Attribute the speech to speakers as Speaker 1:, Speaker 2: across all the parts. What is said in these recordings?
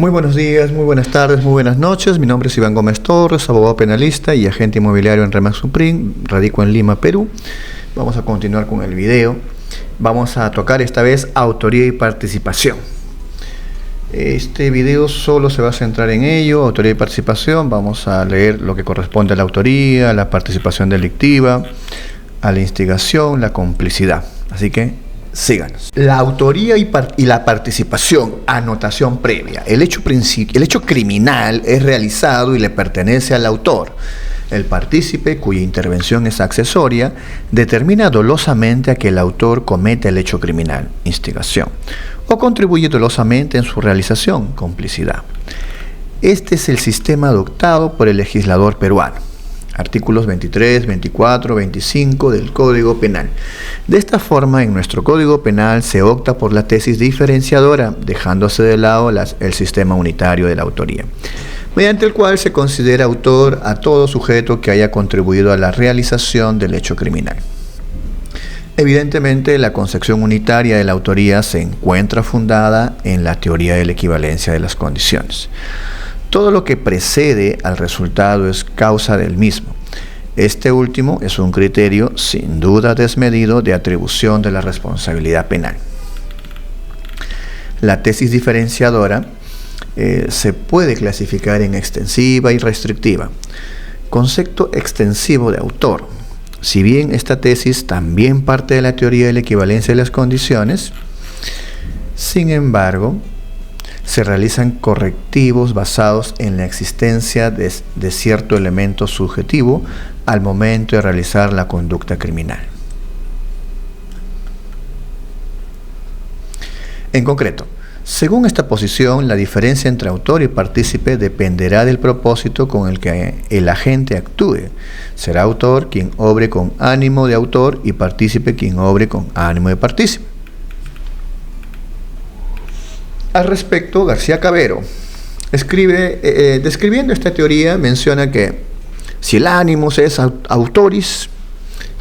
Speaker 1: Muy buenos días, muy buenas tardes, muy buenas noches. Mi nombre es Iván Gómez Torres, abogado penalista y agente inmobiliario en Remax Supreme. Radico en Lima, Perú. Vamos a continuar con el video. Vamos a tocar esta vez autoría y participación. Este video solo se va a centrar en ello, autoría y participación. Vamos a leer lo que corresponde a la autoría, a la participación delictiva, a la instigación, la complicidad. Así que síganos. La autoría y la participación, anotación previa. El hecho criminal es realizado y le pertenece al autor. El partícipe, cuya intervención es accesoria, determina dolosamente a que el autor cometa el hecho criminal, instigación, o contribuye dolosamente en su realización, complicidad. Este es el sistema adoptado por el legislador peruano. Artículos 23, 24, 25 del Código Penal. De esta forma, en nuestro Código Penal se opta por la tesis diferenciadora, dejándose de lado el sistema unitario de la autoría, mediante el cual se considera autor a todo sujeto que haya contribuido a la realización del hecho criminal. Evidentemente, la concepción unitaria de la autoría se encuentra fundada en la teoría de la equivalencia de las condiciones. Todo lo que precede al resultado es causa del mismo. Este último es un criterio sin duda desmedido de atribución de la responsabilidad penal. La tesis diferenciadora se puede clasificar en extensiva y restrictiva. Concepto extensivo de autor. Si bien esta tesis también parte de la teoría de la equivalencia de las condiciones, sin embargo, se realizan correctivos basados en la existencia de cierto elemento subjetivo al momento de realizar la conducta criminal. En concreto, según esta posición, la diferencia entre autor y partícipe dependerá del propósito con el que el agente actúe. Será autor quien obre con ánimo de autor y partícipe quien obre con ánimo de partícipe. Al respecto, García Cavero describiendo esta teoría, menciona que si el animus es autoris,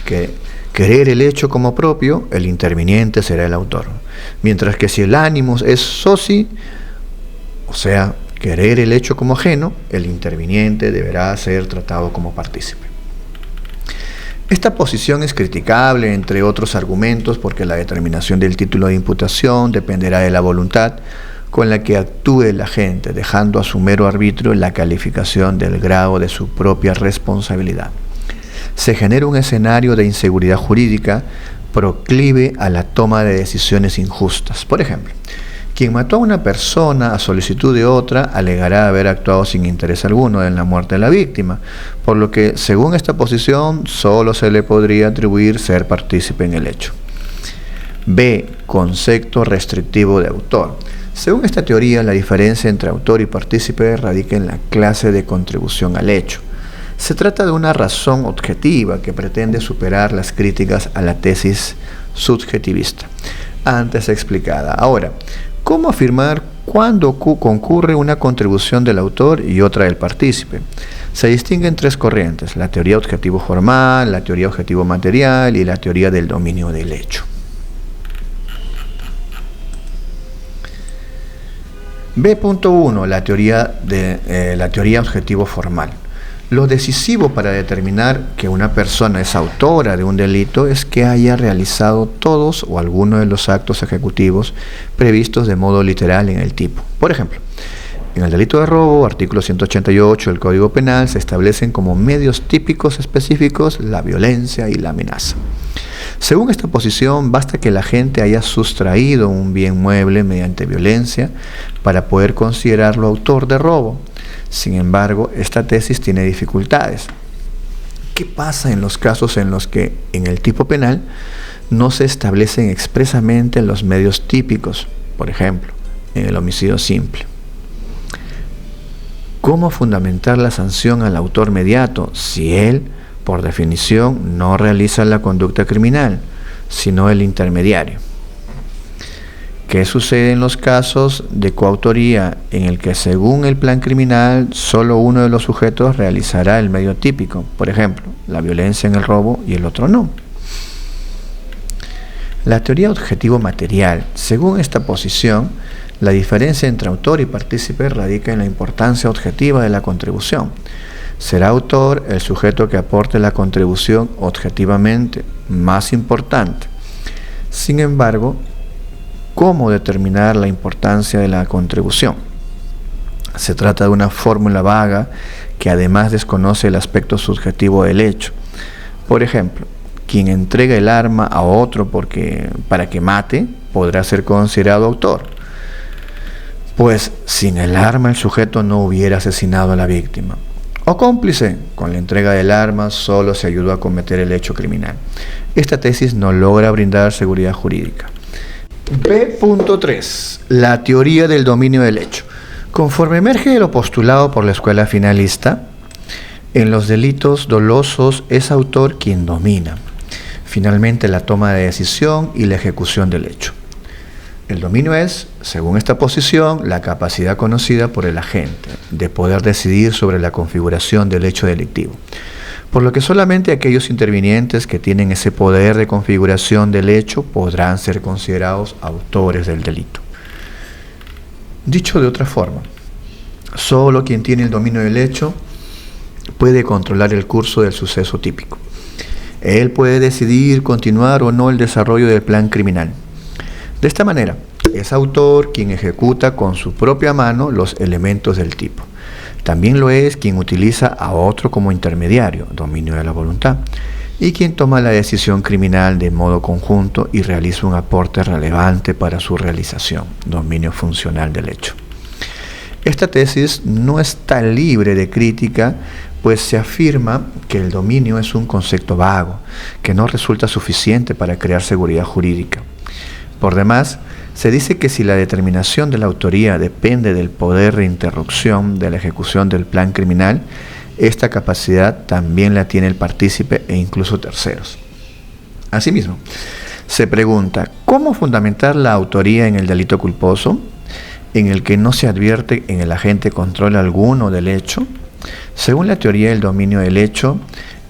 Speaker 1: que querer el hecho como propio, el interviniente será el autor. Mientras que si el animus es soci, o sea, querer el hecho como ajeno, el interviniente deberá ser tratado como partícipe. Esta posición es criticable, entre otros argumentos, porque la determinación del título de imputación dependerá de la voluntad con la que actúe el agente, dejando a su mero arbitrio la calificación del grado de su propia responsabilidad. Se genera un escenario de inseguridad jurídica proclive a la toma de decisiones injustas. Por ejemplo, quien mató a una persona a solicitud de otra alegará haber actuado sin interés alguno en la muerte de la víctima, por lo que, según esta posición, solo se le podría atribuir ser partícipe en el hecho. B. Concepto restrictivo de autor. Según esta teoría, la diferencia entre autor y partícipe radica en la clase de contribución al hecho. Se trata de una razón objetiva que pretende superar las críticas a la tesis subjetivista antes explicada. Ahora, ¿cómo afirmar cuándo concurre una contribución del autor y otra del partícipe? Se distinguen tres corrientes: la teoría objetivo formal, la teoría objetivo material y la teoría del dominio del hecho. B.1. La teoría objetivo formal. Lo decisivo para determinar que una persona es autora de un delito es que haya realizado todos o alguno de los actos ejecutivos previstos de modo literal en el tipo. Por ejemplo, en el delito de robo, artículo 188 del Código Penal, se establecen como medios típicos específicos la violencia y la amenaza. Según esta posición, basta que el agente haya sustraído un bien mueble mediante violencia para poder considerarlo autor de robo. Sin embargo, esta tesis tiene dificultades. ¿Qué pasa en los casos en los que en el tipo penal no se establecen expresamente los medios típicos? Por ejemplo, en el homicidio simple. ¿Cómo fundamentar la sanción al autor mediato si él, por definición, no realiza la conducta criminal, sino el intermediario? ¿Qué sucede en los casos de coautoría en el que, según el plan criminal, solo uno de los sujetos realizará el medio típico? Por ejemplo, la violencia en el robo y el otro no. La teoría objetivo-material, según esta posición, la diferencia entre autor y partícipe radica en la importancia objetiva de la contribución. Será autor el sujeto que aporte la contribución objetivamente más importante. Sin embargo, ¿cómo determinar la importancia de la contribución? Se trata de una fórmula vaga que además desconoce el aspecto subjetivo del hecho. Por ejemplo, quien entrega el arma a otro para que mate podrá ser considerado autor, pues sin el arma el sujeto no hubiera asesinado a la víctima. O cómplice, con la entrega del arma solo se ayudó a cometer el hecho criminal. Esta tesis no logra brindar seguridad jurídica. B.3. La teoría del dominio del hecho. Conforme emerge de lo postulado por la escuela finalista, en los delitos dolosos es autor quien domina finalmente la toma de decisión y la ejecución del hecho. El dominio es, según esta posición, la capacidad conocida por el agente de poder decidir sobre la configuración del hecho delictivo, por lo que solamente aquellos intervinientes que tienen ese poder de configuración del hecho podrán ser considerados autores del delito. Dicho de otra forma, solo quien tiene el dominio del hecho puede controlar el curso del suceso típico. Él puede decidir continuar o no el desarrollo del plan criminal. De esta manera, es autor quien ejecuta con su propia mano los elementos del tipo. También lo es quien utiliza a otro como intermediario, dominio de la voluntad, y quien toma la decisión criminal de modo conjunto y realiza un aporte relevante para su realización, dominio funcional del hecho. Esta tesis no está libre de crítica, pues se afirma que el dominio es un concepto vago, que no resulta suficiente para crear seguridad jurídica. Por demás, se dice que si la determinación de la autoría depende del poder de interrupción de la ejecución del plan criminal, esta capacidad también la tiene el partícipe e incluso terceros. Asimismo, se pregunta, ¿cómo fundamentar la autoría en el delito culposo, en el que no se advierte en el agente control alguno del hecho? Según la teoría del dominio del hecho,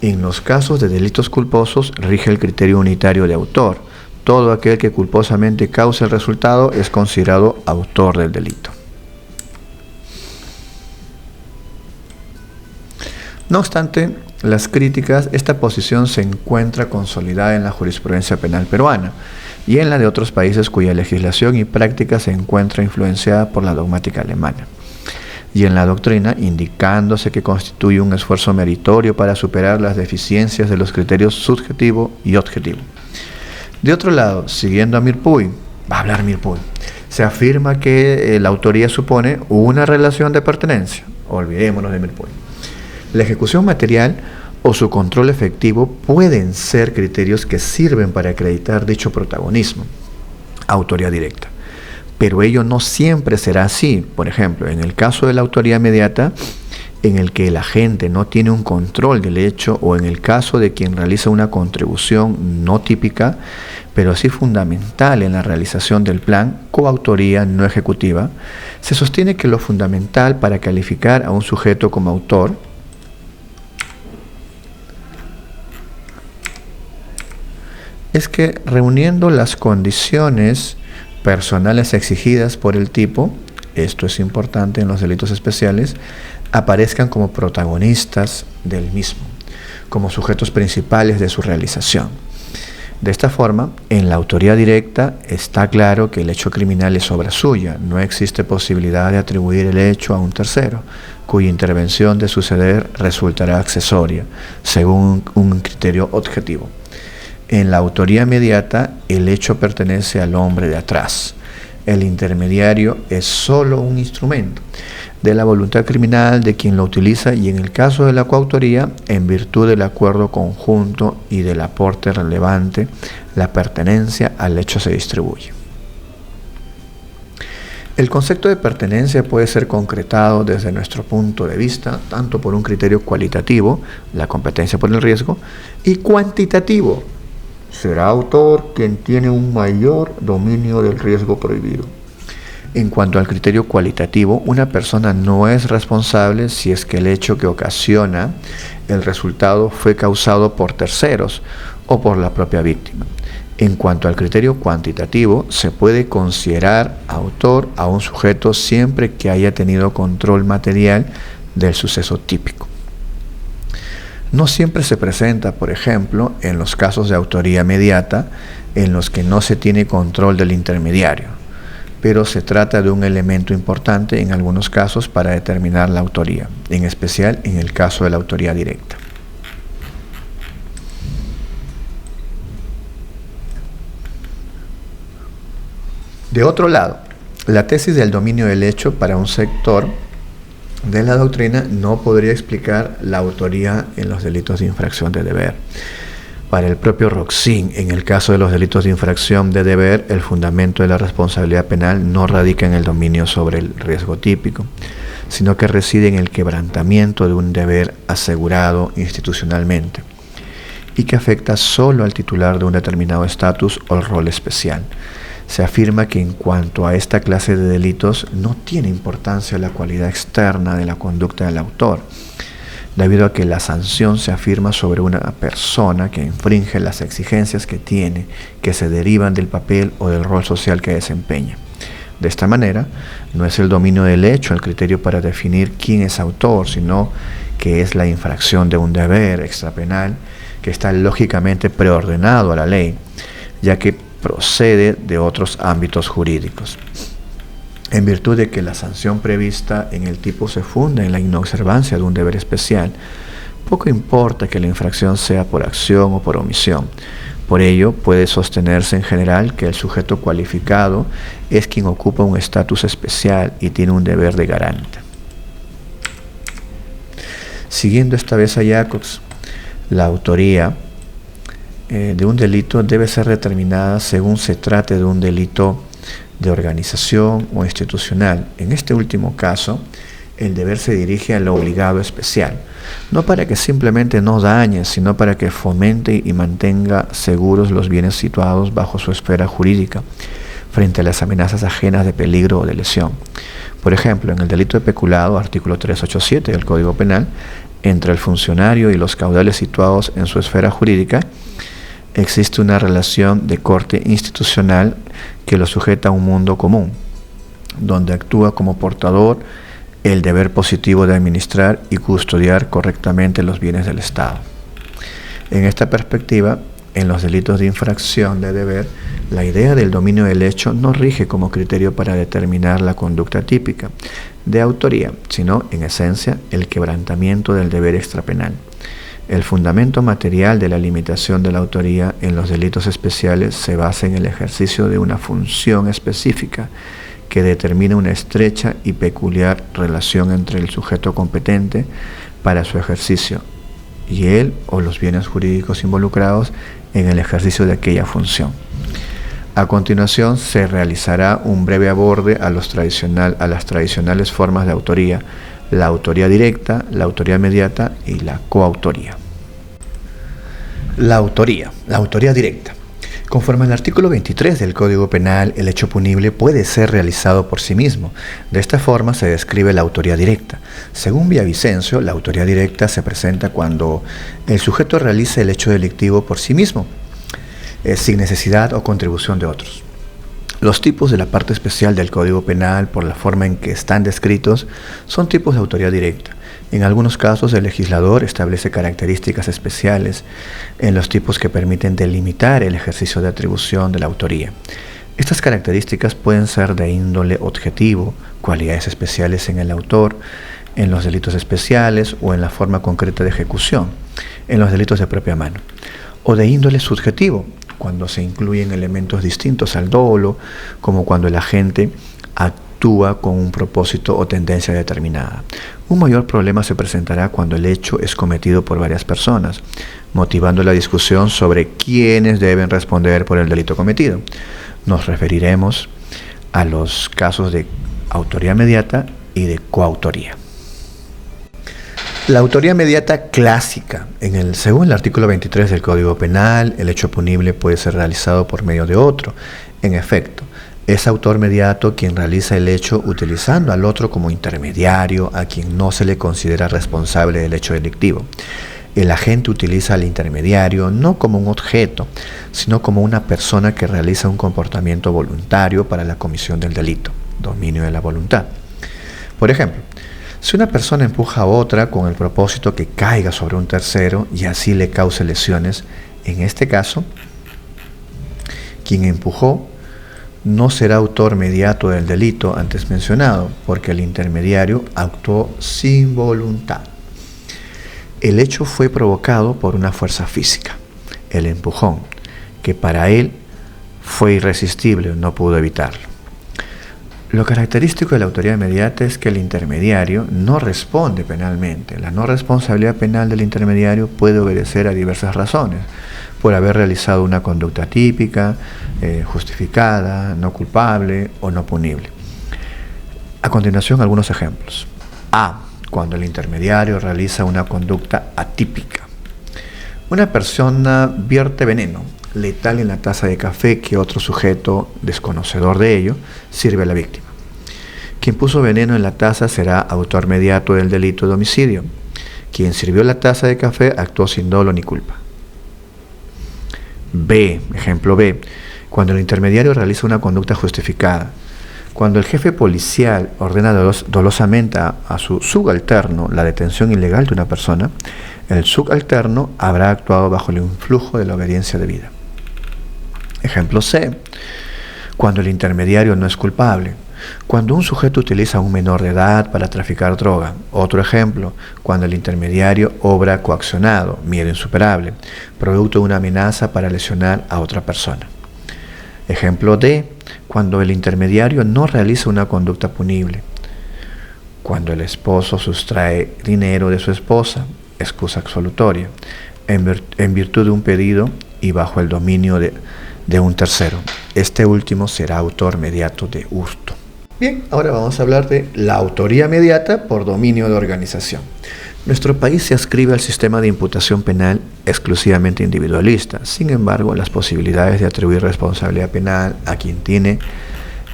Speaker 1: en los casos de delitos culposos rige el criterio unitario de autor. Todo aquel que culposamente causa el resultado es considerado autor del delito. No obstante las críticas, esta posición se encuentra consolidada en la jurisprudencia penal peruana y en la de otros países cuya legislación y práctica se encuentra influenciada por la dogmática alemana, y en la doctrina, indicándose que constituye un esfuerzo meritorio para superar las deficiencias de los criterios subjetivo y objetivo. De otro lado, siguiendo a Mirpuy, va a hablar Mirpuy, se afirma que la autoría supone una relación de pertenencia. Olvidémonos de Mirpuy. La ejecución material o su control efectivo pueden ser criterios que sirven para acreditar dicho protagonismo, autoría directa. Pero ello no siempre será así. Por ejemplo, en el caso de la autoría inmediata, en el que el agente no tiene un control del hecho, o en el caso de quien realiza una contribución no típica, pero sí fundamental en la realización del plan, coautoría no ejecutiva, se sostiene que lo fundamental para calificar a un sujeto como autor es que, reuniendo las condiciones personales exigidas por el tipo, esto es importante en los delitos especiales, aparezcan como protagonistas del mismo, como sujetos principales de su realización. De esta forma, en la autoría directa está claro que el hecho criminal es obra suya, no existe posibilidad de atribuir el hecho a un tercero, cuya intervención de suceder resultará accesoria, según un criterio objetivo. En la autoría inmediata, el hecho pertenece al hombre de atrás. El intermediario es solo un instrumento de la voluntad criminal de quien lo utiliza, y en el caso de la coautoría, en virtud del acuerdo conjunto y del aporte relevante, la pertenencia al hecho se distribuye. El concepto de pertenencia puede ser concretado desde nuestro punto de vista tanto por un criterio cualitativo, la competencia por el riesgo, y cuantitativo. Será autor quien tiene un mayor dominio del riesgo prohibido. En cuanto al criterio cualitativo, una persona no es responsable si es que el hecho que ocasiona el resultado fue causado por terceros o por la propia víctima. En cuanto al criterio cuantitativo, se puede considerar autor a un sujeto siempre que haya tenido control material del suceso típico. No siempre se presenta, por ejemplo, en los casos de autoría mediata, en los que no se tiene control del intermediario, pero se trata de un elemento importante en algunos casos para determinar la autoría, en especial en el caso de la autoría directa. De otro lado, la tesis del dominio del hecho para un sector de la doctrina no podría explicar la autoría en los delitos de infracción de deber. Para el propio Roxin, en el caso de los delitos de infracción de deber, el fundamento de la responsabilidad penal no radica en el dominio sobre el riesgo típico, sino que reside en el quebrantamiento de un deber asegurado institucionalmente y que afecta solo al titular de un determinado estatus o rol especial. Se afirma que en cuanto a esta clase de delitos no tiene importancia la cualidad externa de la conducta del autor, debido a que la sanción se afirma sobre una persona que infringe las exigencias que se derivan del papel o del rol social que desempeña. De esta manera, no es el dominio del hecho el criterio para definir quién es autor, sino que es la infracción de un deber extrapenal que está lógicamente preordenado a la ley, ya que procede de otros ámbitos jurídicos. En virtud de que la sanción prevista en el tipo se funda en la inobservancia de un deber especial, poco importa que la infracción sea por acción o por omisión. Por ello, puede sostenerse en general que el sujeto cualificado es quien ocupa un estatus especial y tiene un deber de garante. Siguiendo esta vez a Jacobs, la autoría de un delito debe ser determinada según se trate de un delito de organización o institucional. En este último caso, el deber se dirige al obligado especial, no para que simplemente no dañe, sino para que fomente y mantenga seguros los bienes situados bajo su esfera jurídica, frente a las amenazas ajenas de peligro o de lesión. Por ejemplo, en el delito de peculado, artículo 387 del Código Penal, entre el funcionario y los caudales situados en su esfera jurídica, existe una relación de corte institucional que lo sujeta a un mundo común, donde actúa como portador el deber positivo de administrar y custodiar correctamente los bienes del Estado. En esta perspectiva, en los delitos de infracción de deber, la idea del dominio del hecho no rige como criterio para determinar la conducta típica de autoría, sino, en esencia, el quebrantamiento del deber extrapenal. El fundamento material de la limitación de la autoría en los delitos especiales se basa en el ejercicio de una función específica que determina una estrecha y peculiar relación entre el sujeto competente para su ejercicio y él o los bienes jurídicos involucrados en el ejercicio de aquella función. A continuación se realizará un breve aborde a las tradicionales formas de autoría, la autoría directa, la autoría mediata y la coautoría. La autoría directa. Conforme al artículo 23 del Código Penal, el hecho punible puede ser realizado por sí mismo. De esta forma se describe la autoría directa. Según Villavicencio, la autoría directa se presenta cuando el sujeto realiza el hecho delictivo por sí mismo, sin necesidad o contribución de otros. Los tipos de la parte especial del Código Penal, por la forma en que están descritos, son tipos de autoría directa. En algunos casos, el legislador establece características especiales en los tipos que permiten delimitar el ejercicio de atribución de la autoría. Estas características pueden ser de índole objetivo, cualidades especiales en el autor, en los delitos especiales o en la forma concreta de ejecución, en los delitos de propia mano, o de índole subjetivo, cuando se incluyen elementos distintos al dolo, como cuando el agente actúa con un propósito o tendencia determinada. Un mayor problema se presentará cuando el hecho es cometido por varias personas, motivando la discusión sobre quiénes deben responder por el delito cometido. Nos referiremos a los casos de autoría mediata y de coautoría. La autoría mediata clásica. Según el artículo 23 del Código Penal, el hecho punible puede ser realizado por medio de otro. En efecto, es autor mediato quien realiza el hecho utilizando al otro como intermediario, a quien no se le considera responsable del hecho delictivo. El agente utiliza al intermediario no como un objeto, sino como una persona que realiza un comportamiento voluntario para la comisión del delito, dominio de la voluntad. Por ejemplo, si una persona empuja a otra con el propósito que caiga sobre un tercero y así le cause lesiones, en este caso, quien empujó no será autor mediato del delito antes mencionado, porque el intermediario actuó sin voluntad. El hecho fue provocado por una fuerza física, el empujón, que para él fue irresistible, no pudo evitarlo. Lo característico de la autoridad inmediata es que el intermediario no responde penalmente. La no responsabilidad penal del intermediario puede obedecer a diversas razones, por haber realizado una conducta típica, justificada, no culpable o no punible. A continuación, algunos ejemplos. A. Cuando el intermediario realiza una conducta atípica. Una persona vierte veneno letal en la taza de café que otro sujeto, desconocedor de ello, sirve a la víctima. Quien puso veneno en la taza será autor mediato del delito de homicidio. Quien sirvió la taza de café actuó sin dolo ni culpa. B. Ejemplo B. Cuando el intermediario realiza una conducta justificada. Cuando el jefe policial ordena dolosamente a su subalterno la detención ilegal de una persona, el subalterno habrá actuado bajo el influjo de la obediencia debida. Ejemplo C. Cuando el intermediario no es culpable. Cuando un sujeto utiliza a un menor de edad para traficar droga. Otro ejemplo, cuando el intermediario obra coaccionado, miedo insuperable, producto de una amenaza para lesionar a otra persona. Ejemplo D. Cuando el intermediario no realiza una conducta punible. Cuando el esposo sustrae dinero de su esposa, excusa absolutoria, en virtud de un pedido y bajo el dominio de un tercero. Este último será autor mediato de hurto. Bien, ahora vamos a hablar de la autoría mediata por dominio de organización. Nuestro país se adscribe al sistema de imputación penal exclusivamente individualista. Sin embargo, las posibilidades de atribuir responsabilidad penal a quien tiene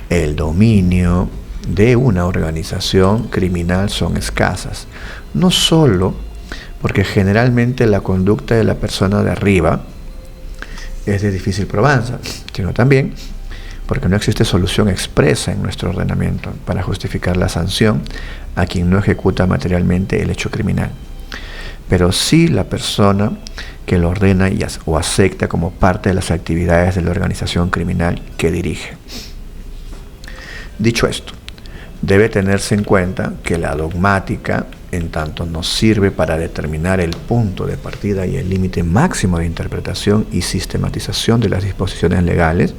Speaker 1: el dominio de una organización criminal son escasas. No solo porque generalmente la conducta de la persona de arriba es de difícil probanza, sino también porque no existe solución expresa en nuestro ordenamiento para justificar la sanción a quien no ejecuta materialmente el hecho criminal, pero sí la persona que lo ordena o acepta como parte de las actividades de la organización criminal que dirige. Dicho esto, debe tenerse en cuenta que la dogmática, en tanto nos sirve para determinar el punto de partida y el límite máximo de interpretación y sistematización de las disposiciones legales,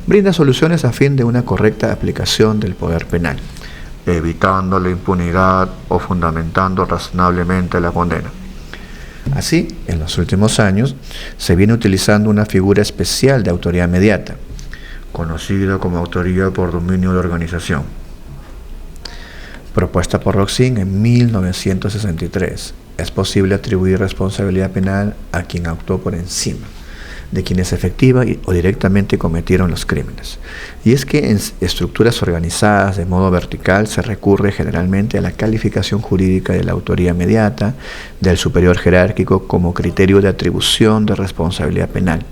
Speaker 1: brinda soluciones a fin de una correcta aplicación del poder penal, evitando la impunidad o fundamentando razonablemente la condena. Así, en los últimos años, se viene utilizando una figura especial de autoridad mediata, conocida como autoría por dominio de organización, propuesta por Roxin en 1963. Es posible atribuir responsabilidad penal a quien actuó por encima de quienes efectiva o directamente cometieron los crímenes. Y es que en estructuras organizadas de modo vertical se recurre generalmente a la calificación jurídica de la autoría mediata del superior jerárquico como criterio de atribución de responsabilidad penal.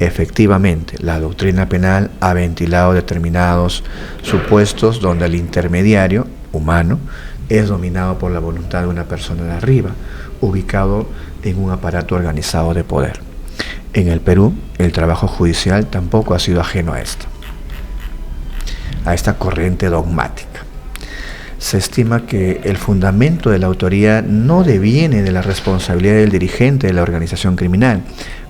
Speaker 1: Efectivamente, la doctrina penal ha ventilado determinados supuestos donde el intermediario humano es dominado por la voluntad de una persona de arriba, ubicado en un aparato organizado de poder. En el Perú, el trabajo judicial tampoco ha sido ajeno a esta corriente dogmática. Se estima que el fundamento de la autoría no deviene de la responsabilidad del dirigente de la organización criminal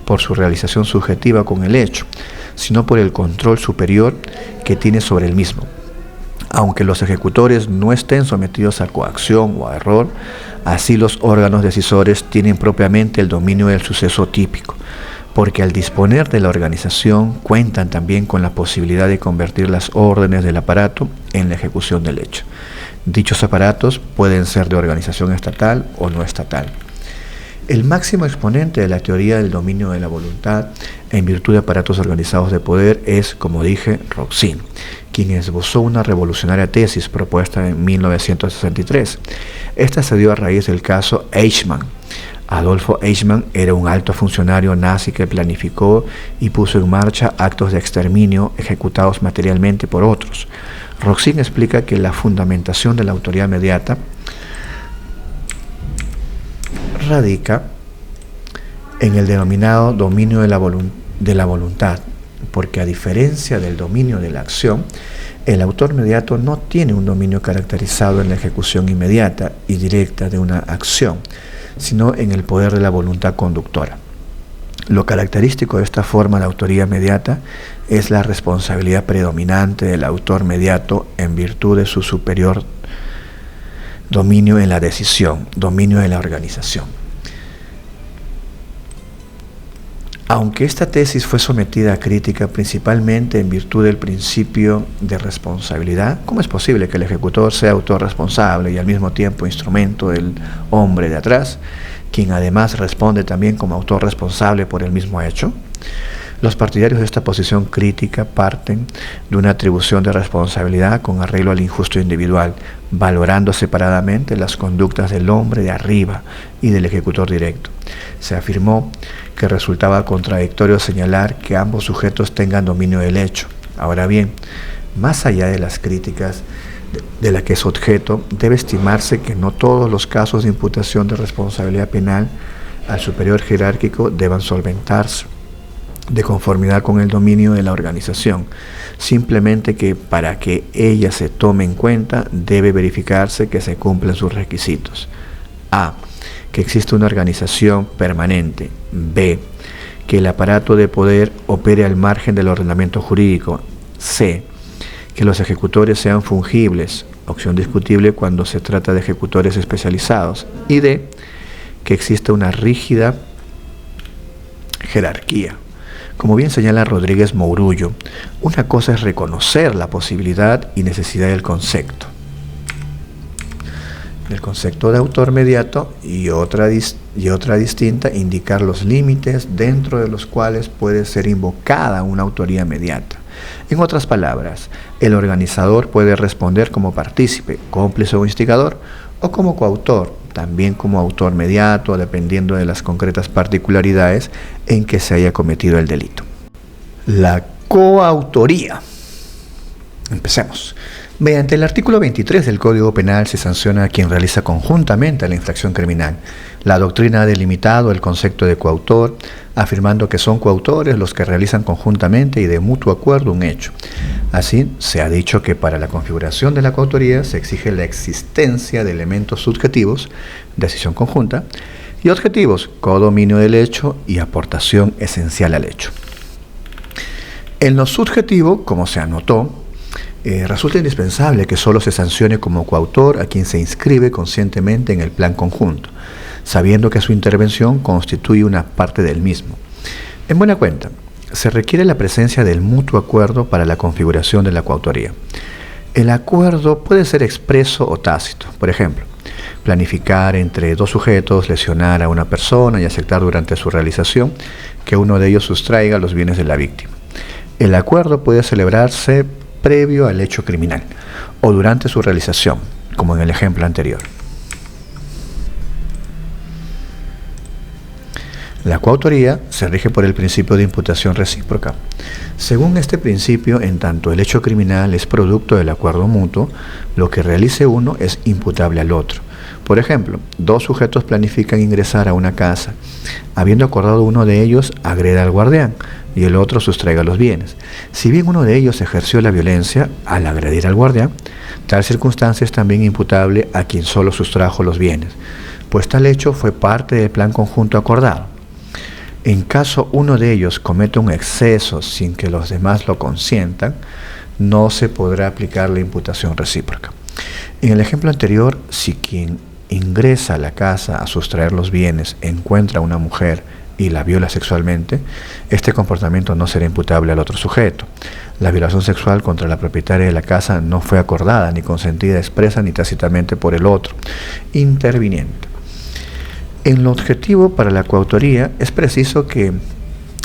Speaker 1: por su realización subjetiva con el hecho, sino por el control superior que tiene sobre el mismo. Aunque los ejecutores no estén sometidos a coacción o a error, así los órganos decisores tienen propiamente el dominio del suceso típico, porque al disponer de la organización cuentan también con la posibilidad de convertir las órdenes del aparato en la ejecución del hecho. Dichos aparatos pueden ser de organización estatal o no estatal. El máximo exponente de la teoría del dominio de la voluntad en virtud de aparatos organizados de poder es, como dije, Roxin, quien esbozó una revolucionaria tesis propuesta en 1963. Esta se dio a raíz del caso Eichmann, Adolfo Eichmann era un alto funcionario nazi que planificó y puso en marcha actos de exterminio ejecutados materialmente por otros. Roxin explica que la fundamentación de la autoridad mediata radica en el denominado dominio de la voluntad, porque a diferencia del dominio de la acción, el autor mediato no tiene un dominio caracterizado en la ejecución inmediata y directa de una acción, sino en el poder de la voluntad conductora. Lo característico de esta forma de autoría mediata es la responsabilidad predominante del autor mediato en virtud de su superior dominio en la decisión, dominio de la organización. Aunque esta tesis fue sometida a crítica principalmente en virtud del principio de responsabilidad, ¿cómo es posible que el ejecutor sea autor responsable y al mismo tiempo instrumento del hombre de atrás, quien además responde también como autor responsable por el mismo hecho? Los partidarios de esta posición crítica parten de una atribución de responsabilidad con arreglo al injusto individual, valorando separadamente las conductas del hombre de arriba y del ejecutor directo. Se afirmó que resultaba contradictorio señalar que ambos sujetos tengan dominio del hecho. Ahora bien, más allá de las críticas de la que es objeto, debe estimarse que no todos los casos de imputación de responsabilidad penal al superior jerárquico deban solventarse de conformidad con el dominio de la organización, simplemente que para que ella se tome en cuenta debe verificarse que se cumplen sus requisitos. A. Que existe una organización permanente. B. Que el aparato de poder opere al margen del ordenamiento jurídico. C. Que los ejecutores sean fungibles, opción discutible cuando se trata de ejecutores especializados. Y D. Que exista una rígida jerarquía. Como bien señala Rodríguez Mourullo, una cosa es reconocer la posibilidad y necesidad del concepto de autor mediato, y otra distinta, indicar los límites dentro de los cuales puede ser invocada una autoría mediata. En otras palabras, el organizador puede responder como partícipe, cómplice o instigador, o como coautor, también como autor mediato, dependiendo de las concretas particularidades en que se haya cometido el delito. La coautoría. Empecemos. Mediante el artículo 23 del Código Penal se sanciona a quien realiza conjuntamente la infracción criminal. La doctrina ha delimitado el concepto de coautor, afirmando que son coautores los que realizan conjuntamente y de mutuo acuerdo un hecho. Así, se ha dicho que para la configuración de la coautoría se exige la existencia de elementos subjetivos, decisión conjunta, y objetivos, codominio del hecho y aportación esencial al hecho. En lo subjetivo, como se anotó, resulta indispensable que solo se sancione como coautor a quien se inscribe conscientemente en el plan conjunto, sabiendo que su intervención constituye una parte del mismo. En buena cuenta, se requiere la presencia del mutuo acuerdo para la configuración de la coautoría. El acuerdo puede ser expreso o tácito. Por ejemplo, planificar entre dos sujetos, lesionar a una persona y aceptar durante su realización que uno de ellos sustraiga los bienes de la víctima. El acuerdo puede celebrarse previo al hecho criminal o durante su realización, como en el ejemplo anterior. La coautoría se rige por el principio de imputación recíproca. Según este principio, en tanto el hecho criminal es producto del acuerdo mutuo, lo que realice uno es imputable al otro. Por ejemplo, dos sujetos planifican ingresar a una casa. Habiendo acordado uno de ellos, agrede al guardián y el otro sustraiga los bienes. Si bien uno de ellos ejerció la violencia al agredir al guardián, tal circunstancia es también imputable a quien solo sustrajo los bienes, pues tal hecho fue parte del plan conjunto acordado. En caso uno de ellos comete un exceso sin que los demás lo consientan, no se podrá aplicar la imputación recíproca. En el ejemplo anterior, si quien ingresa a la casa a sustraer los bienes encuentra a una mujer y la viola sexualmente, este comportamiento no será imputable al otro sujeto. La violación sexual contra la propietaria de la casa no fue acordada, ni consentida expresa ni tácitamente por el otro interviniente. En lo objetivo para la coautoría es preciso que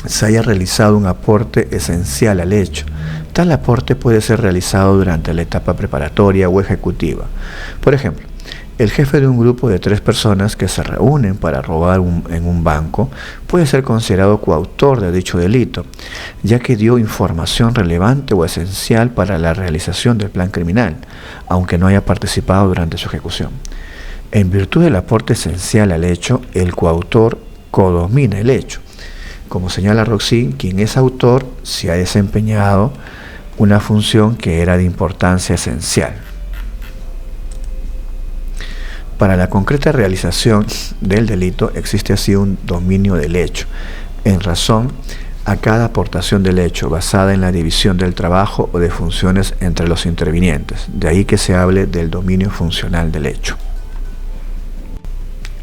Speaker 1: se haya realizado un aporte esencial al hecho. Tal aporte puede ser realizado durante la etapa preparatoria o ejecutiva. Por ejemplo, El jefe de un grupo de 3 personas que se reúnen para robar en un banco puede ser considerado coautor de dicho delito, ya que dio información relevante o esencial para la realización del plan criminal, aunque no haya participado durante su ejecución. En virtud del aporte esencial al hecho, el coautor codomina el hecho. Como señala Roxin, quien es autor se ha desempeñado una función que era de importancia esencial. Para la concreta realización del delito existe así un dominio del hecho, en razón a cada aportación del hecho basada en la división del trabajo o de funciones entre los intervinientes. De ahí que se hable del dominio funcional del hecho.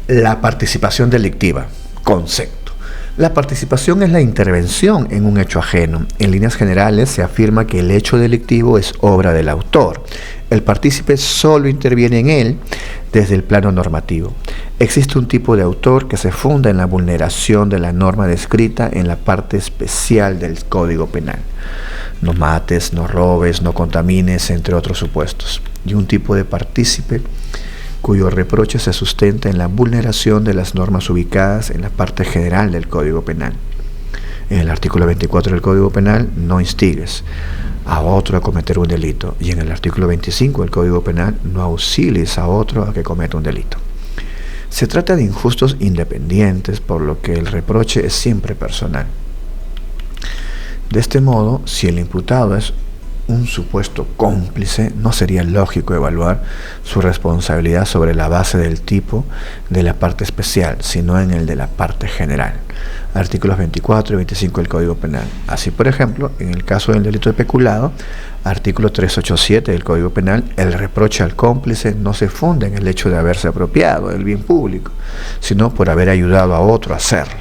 Speaker 1: La participación delictiva. Concepto. La participación es la intervención en un hecho ajeno. En líneas generales se afirma que el hecho delictivo es obra del autor. El partícipe solo interviene en él desde el plano normativo. Existe un tipo de autor que se funda en la vulneración de la norma descrita en la parte especial del Código Penal. No mates, no robes, no contamines, entre otros supuestos. Y un tipo de partícipe cuyo reproche se sustenta en la vulneración de las normas ubicadas en la parte general del Código Penal. En el artículo 24 del Código Penal, no instigues a otro a cometer un delito. Y en el artículo 25 del Código Penal, no auxilies a otro a que cometa un delito. Se trata de injustos independientes, por lo que el reproche es siempre personal. De este modo, si el imputado es un supuesto cómplice, no sería lógico evaluar su responsabilidad sobre la base del tipo de la parte especial, sino en el de la parte general. Artículos 24 y 25 del Código Penal. Así, por ejemplo, en el caso del delito de peculado, artículo 387 del Código Penal, el reproche al cómplice no se funda en el hecho de haberse apropiado del bien público, sino por haber ayudado a otro a hacerlo.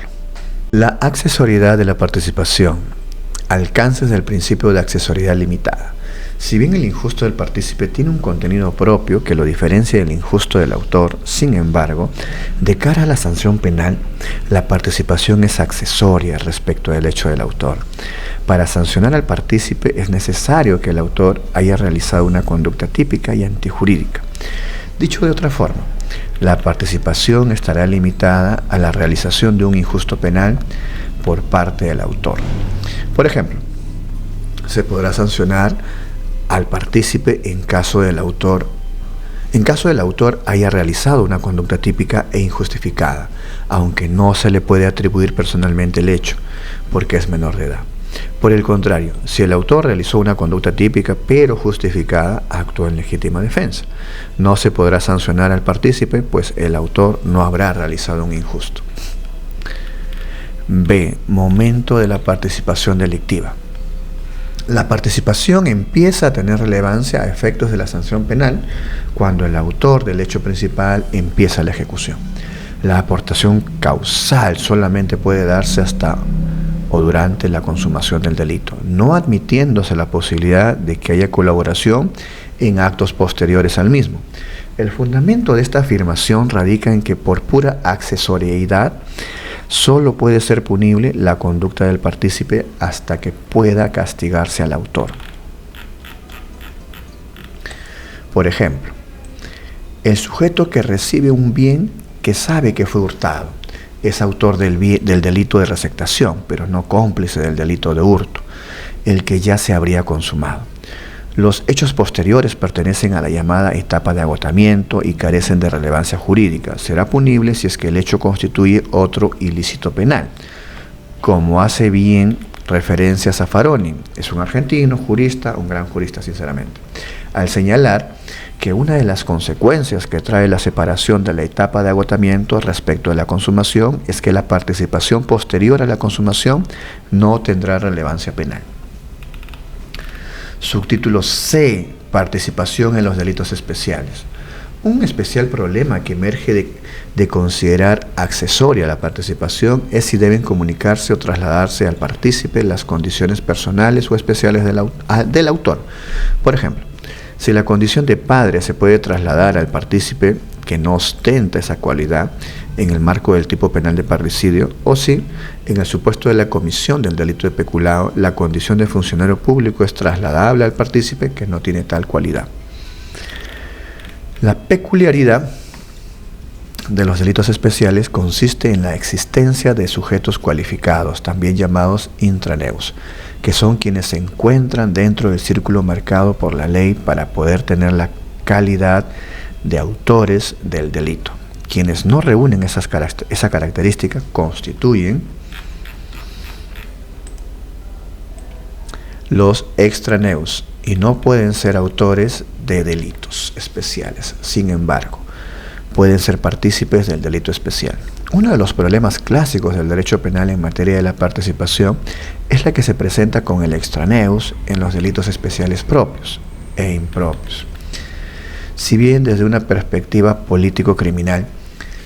Speaker 1: La accesoriedad de la participación. Alcances del principio de accesoriedad limitada. Si bien el injusto del partícipe tiene un contenido propio que lo diferencia del injusto del autor, sin embargo, de cara a la sanción penal, la participación es accesoria respecto del hecho del autor. Para sancionar al partícipe es necesario que el autor haya realizado una conducta típica y antijurídica. Dicho de otra forma, la participación estará limitada a la realización de un injusto penal por parte del autor. Por ejemplo, se podrá sancionar al partícipe en caso del autor haya realizado una conducta típica e injustificada, aunque no se le puede atribuir personalmente el hecho, porque es menor de edad. Por el contrario, si el autor realizó una conducta típica pero justificada, actuó en legítima defensa. No se podrá sancionar al partícipe, pues el autor no habrá realizado un injusto. B. Momento de la participación delictiva. La participación empieza a tener relevancia a efectos de la sanción penal cuando el autor del hecho principal empieza la ejecución. La aportación causal solamente puede darse hasta o durante la consumación del delito, no admitiéndose la posibilidad de que haya colaboración en actos posteriores al mismo. El fundamento de esta afirmación radica en que por pura accesoriedad solo puede ser punible la conducta del partícipe hasta que pueda castigarse al autor. Por ejemplo, el sujeto que recibe un bien que sabe que fue hurtado es autor del delito de receptación, pero no cómplice del delito de hurto, el que ya se habría consumado. Los hechos posteriores pertenecen a la llamada etapa de agotamiento y carecen de relevancia jurídica. Será punible si es que el hecho constituye otro ilícito penal, como hace bien referencia a Zaffaroni. Es un argentino, jurista, un gran jurista sinceramente, al señalar que una de las consecuencias que trae la separación de la etapa de agotamiento respecto de la consumación es que la participación posterior a la consumación no tendrá relevancia penal. Subtítulo C. Participación en los delitos especiales. Un especial problema que emerge de considerar accesoria la participación es si deben comunicarse o trasladarse al partícipe las condiciones personales o especiales del autor. Por ejemplo, si la condición de padre se puede trasladar al partícipe que no ostenta esa cualidad en el marco del tipo penal de parricidio, o si, en el supuesto de la comisión del delito de peculado, la condición de funcionario público es trasladable al partícipe que no tiene tal cualidad. La peculiaridad de los delitos especiales consiste en la existencia de sujetos cualificados, también llamados intraneus, que son quienes se encuentran dentro del círculo marcado por la ley para poder tener la calidad de autores del delito. Quienes no reúnen esa característica constituyen los extraneus y no pueden ser autores de delitos especiales. Sin embargo, pueden ser partícipes del delito especial. Uno de los problemas clásicos del derecho penal en materia de la participación es la que se presenta con el extraneus en los delitos especiales propios e impropios. Si bien desde una perspectiva político-criminal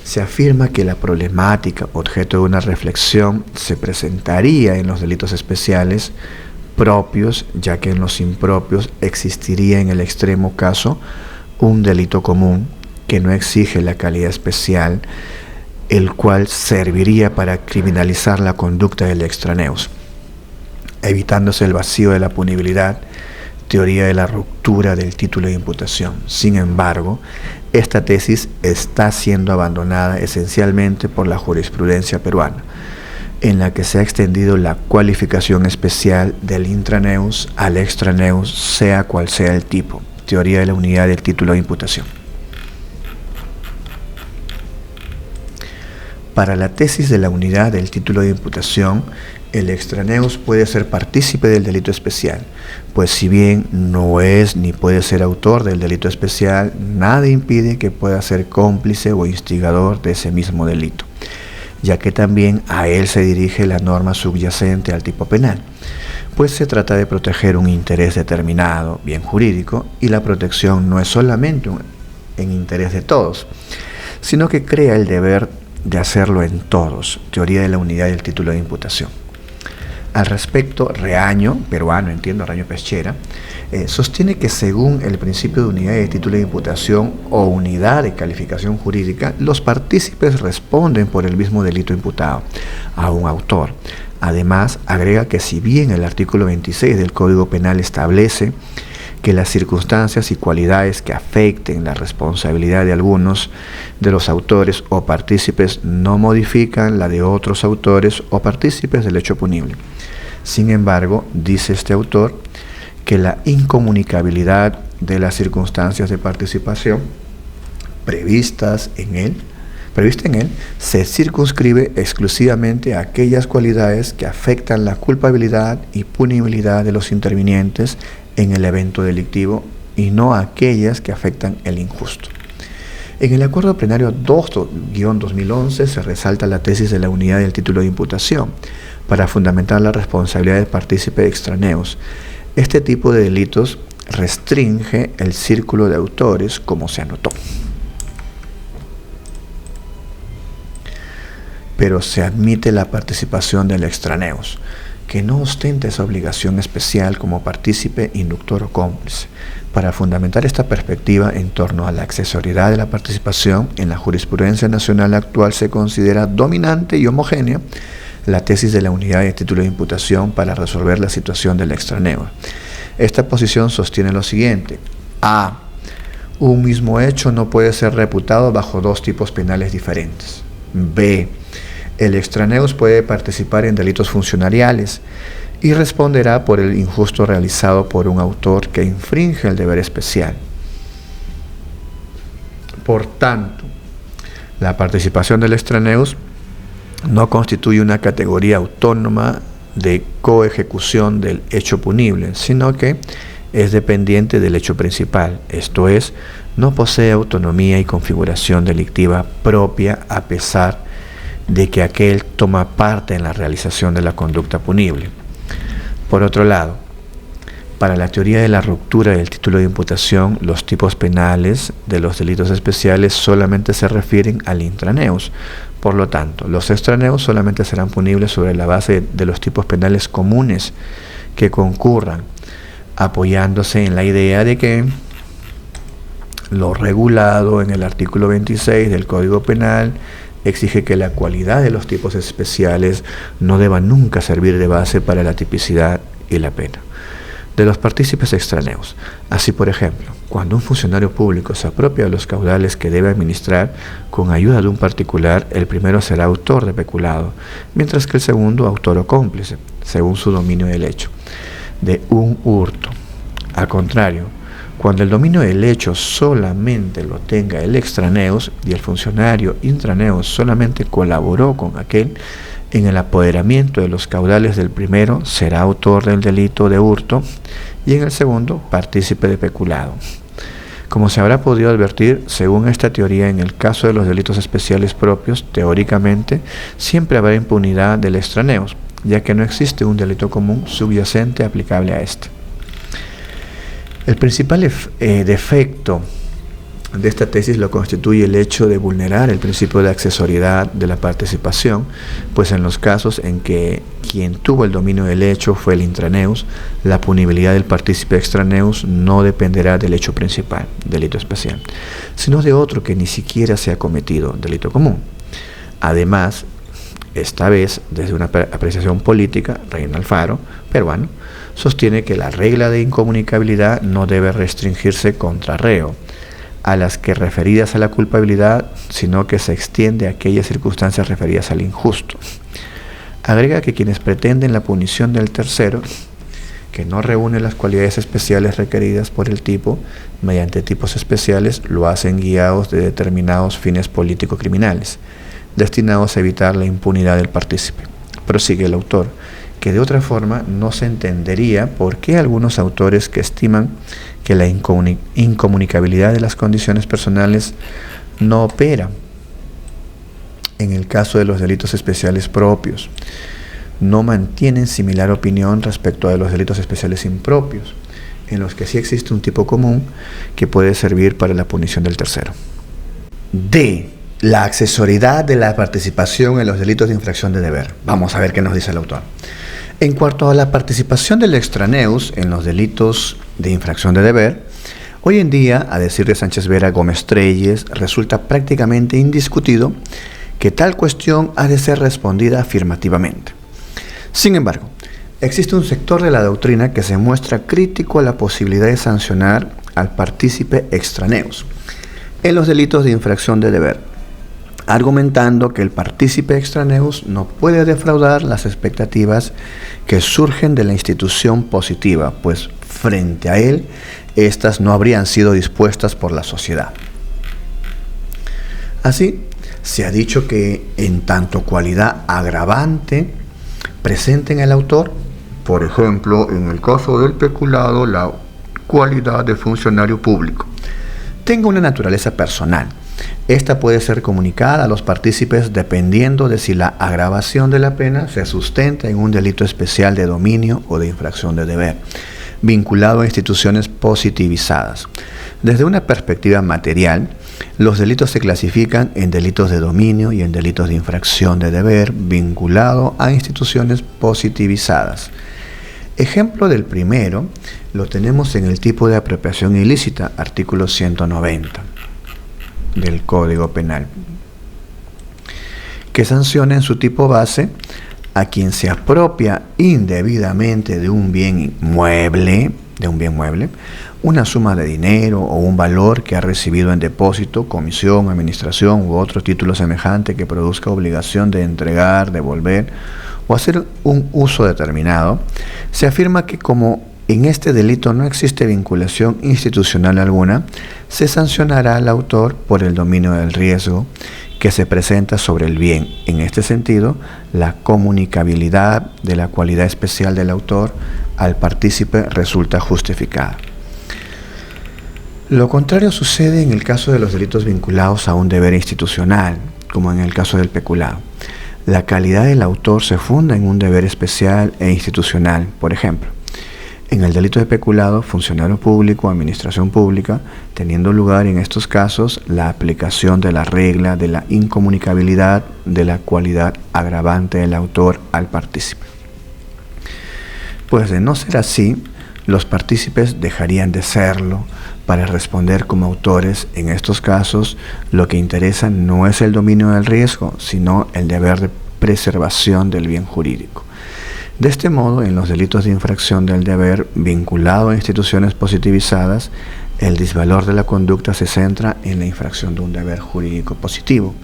Speaker 1: se afirma que la problemática objeto de una reflexión se presentaría en los delitos especiales propios, ya que en los impropios existiría en el extremo caso un delito común que no exige la calidad especial, el cual serviría para criminalizar la conducta del extraneus, evitándose el vacío de la punibilidad, teoría de la ruptura del título de imputación. Sin embargo, esta tesis está siendo abandonada esencialmente por la jurisprudencia peruana, en la que se ha extendido la cualificación especial del intraneus al extraneus, sea cual sea el tipo, teoría de la unidad del título de imputación. Para la tesis de la unidad del título de imputación, el extraneus puede ser partícipe del delito especial, pues si bien no es ni puede ser autor del delito especial, nada impide que pueda ser cómplice o instigador de ese mismo delito, ya que también a él se dirige la norma subyacente al tipo penal, pues se trata de proteger un interés determinado, bien jurídico, y la protección no es solamente en interés de todos, sino que crea el deber de hacerlo en todos, teoría de la unidad del título de imputación. Al respecto, Reaño, peruano, Reaño Peschera, sostiene que según el principio de unidad de título de imputación o unidad de calificación jurídica, los partícipes responden por el mismo delito imputado a un autor. Además, agrega que si bien el artículo 26 del Código Penal establece que las circunstancias y cualidades que afecten la responsabilidad de algunos de los autores o partícipes no modifican la de otros autores o partícipes del hecho punible. Sin embargo, dice este autor que la incomunicabilidad de las circunstancias de participación prevista en él, se circunscribe exclusivamente a aquellas cualidades que afectan la culpabilidad y punibilidad de los intervinientes en el evento delictivo y no a aquellas que afectan el injusto. En el Acuerdo Plenario 2-2011 se resalta la tesis de la unidad del título de imputación para fundamentar la responsabilidad del partícipe extraneus. Este tipo de delitos restringe el círculo de autores, como se anotó, pero se admite la participación del extraneus, que no ostenta esa obligación especial como partícipe, inductor o cómplice. Para fundamentar esta perspectiva en torno a la accesoriedad de la participación, en la jurisprudencia nacional actual se considera dominante y homogénea la tesis de la unidad de título de imputación para resolver la situación del extraneus. Esta posición sostiene lo siguiente: A. Un mismo hecho no puede ser reputado bajo dos tipos penales diferentes. B. El extraneus puede participar en delitos funcionariales y responderá por el injusto realizado por un autor que infringe el deber especial. Por tanto, la participación del extraneus no constituye una categoría autónoma de coejecución del hecho punible, sino que es dependiente del hecho principal, esto es, no posee autonomía y configuración delictiva propia a pesar de que aquel toma parte en la realización de la conducta punible. Por otro lado, para la teoría de la ruptura del título de imputación, los tipos penales de los delitos especiales solamente se refieren al intraneus. Por lo tanto, los extraneus solamente serán punibles sobre la base de los tipos penales comunes que concurran, apoyándose en la idea de que lo regulado en el artículo 26 del Código Penal exige que la cualidad de los tipos especiales no deba nunca servir de base para la tipicidad y la pena. de los partícipes extraneos. Así, por ejemplo, cuando un funcionario público se apropia de los caudales que debe administrar con ayuda de un particular, el primero será autor de peculado, mientras que el segundo autor o cómplice, según su dominio del hecho, de un hurto. Al contrario, cuando el dominio del hecho solamente lo tenga el extraneus y el funcionario intraneus solamente colaboró con aquel en el apoderamiento de los caudales del primero, será autor del delito de hurto y en el segundo, partícipe de peculado. Como se habrá podido advertir, según esta teoría, en el caso de los delitos especiales propios, teóricamente, siempre habrá impunidad del extraneus, ya que no existe un delito común subyacente aplicable a este. El principal defecto de esta tesis lo constituye el hecho de vulnerar el principio de accesoriedad de la participación, pues en los casos en que quien tuvo el dominio del hecho fue el intraneus, la punibilidad del partícipe extraneus no dependerá del hecho principal, delito especial, sino de otro que ni siquiera se ha cometido, delito común. Además, esta vez, desde una apreciación política, Reina Alfaro, peruano, sostiene que la regla de incomunicabilidad no debe restringirse contra reo, a las que referidas a la culpabilidad, sino que se extiende a aquellas circunstancias referidas al injusto. Agrega que quienes pretenden la punición del tercero, que no reúne las cualidades especiales requeridas por el tipo, mediante tipos especiales, lo hacen guiados de determinados fines político-criminales, destinados a evitar la impunidad del partícipe. Prosigue el autor, que de otra forma no se entendería por qué algunos autores que estiman que la incomunicabilidad de las condiciones personales no opera en el caso de los delitos especiales propios, no mantienen similar opinión respecto a los delitos especiales impropios, en los que sí existe un tipo común que puede servir para la punición del tercero. D. La accesoriedad de la participación en los delitos de infracción de deber. Vamos a ver qué nos dice el autor. En cuanto a la participación del extraneus en los delitos de infracción de deber, hoy en día, a decir de Sánchez Vera Gómez Treyes, resulta prácticamente indiscutido que tal cuestión ha de ser respondida afirmativamente. Sin embargo, existe un sector de la doctrina que se muestra crítico a la posibilidad de sancionar al partícipe extraneus en los delitos de infracción de deber, argumentando que el partícipe extraneus no puede defraudar las expectativas que surgen de la institución positiva, pues frente a él, éstas no habrían sido dispuestas por la sociedad. Así, se ha dicho que en tanto cualidad agravante presente en el autor, por ejemplo, en el caso del peculado, la cualidad de funcionario público, tenga una naturaleza personal. Esta puede ser comunicada a los partícipes dependiendo de si la agravación de la pena se sustenta en un delito especial de dominio o de infracción de deber, vinculado a instituciones positivizadas. Desde una perspectiva material, los delitos se clasifican en delitos de dominio y en delitos de infracción de deber, vinculado a instituciones positivizadas. Ejemplo del primero lo tenemos en el tipo de apropiación ilícita, artículo 190. Del Código Penal, que sanciona en su tipo base a quien se apropia indebidamente de un bien mueble, una suma de dinero o un valor que ha recibido en depósito, comisión, administración u otro título semejante que produzca obligación de entregar, devolver o hacer un uso determinado. Se afirma que como en este delito no existe vinculación institucional alguna, se sancionará al autor por el dominio del riesgo que se presenta sobre el bien. En este sentido, la comunicabilidad de la cualidad especial del autor al partícipe resulta justificada. Lo contrario sucede en el caso de los delitos vinculados a un deber institucional, como en el caso del peculado. La calidad del autor se funda en un deber especial e institucional. Por ejemplo, en el delito de peculado, funcionario público, administración pública, teniendo lugar en estos casos la aplicación de la regla de la incomunicabilidad de la cualidad agravante del autor al partícipe. Pues de no ser así, los partícipes dejarían de serlo. Para responder como autores, en estos casos, lo que interesa no es el dominio del riesgo, sino el deber de preservación del bien jurídico. De este modo, en los delitos de infracción del deber vinculado a instituciones positivizadas, el disvalor de la conducta se centra en la infracción de un deber jurídico positivo.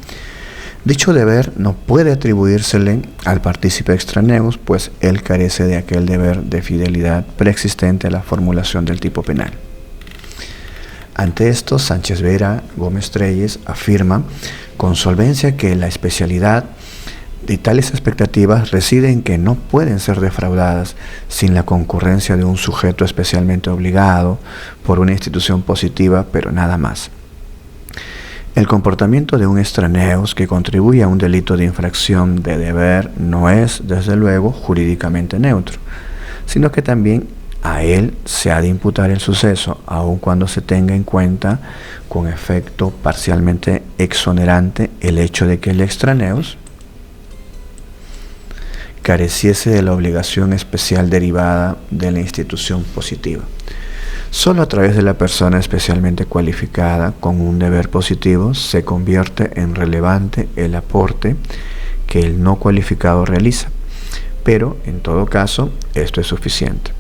Speaker 1: Dicho deber no puede atribuírsele al partícipe extraneus, pues él carece de aquel deber de fidelidad preexistente a la formulación del tipo penal. Ante esto, Sánchez Vera Gómez Trelles afirma con solvencia que la especialidad de tales expectativas reside en que no pueden ser defraudadas sin la concurrencia de un sujeto especialmente obligado por una institución positiva, pero nada más. El comportamiento de un extraneus que contribuye a un delito de infracción de deber no es, desde luego, jurídicamente neutro, sino que también a él se ha de imputar el suceso, aun cuando se tenga en cuenta con efecto parcialmente exonerante el hecho de que el extraneus careciese de la obligación especial derivada de la institución positiva. Solo a través de la persona especialmente cualificada con un deber positivo se convierte en relevante el aporte que el no cualificado realiza, pero en todo caso esto es suficiente.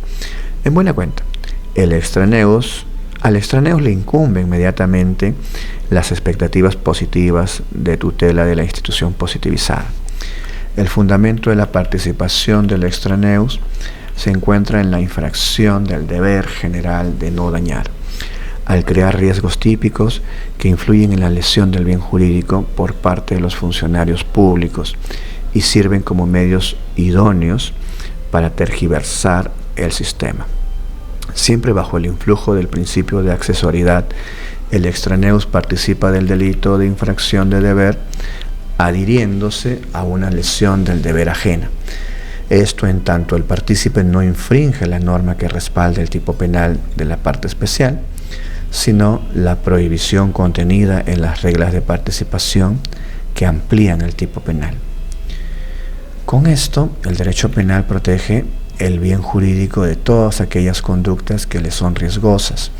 Speaker 1: En buena cuenta, al extraneus le incumbe inmediatamente las expectativas positivas de tutela de la institución positivizada. El fundamento de la participación del extraneus se encuentra en la infracción del deber general de no dañar, al crear riesgos típicos que influyen en la lesión del bien jurídico por parte de los funcionarios públicos y sirven como medios idóneos para tergiversar el sistema. Siempre bajo el influjo del principio de accesoriedad, el extraneus participa del delito de infracción de deber adhiriéndose a una lesión del deber ajena. Esto en tanto el partícipe no infringe la norma que respalda el tipo penal de la parte especial, sino la prohibición contenida en las reglas de participación que amplían el tipo penal. Con esto, el derecho penal protege el bien jurídico de todas aquellas conductas que le son riesgosas,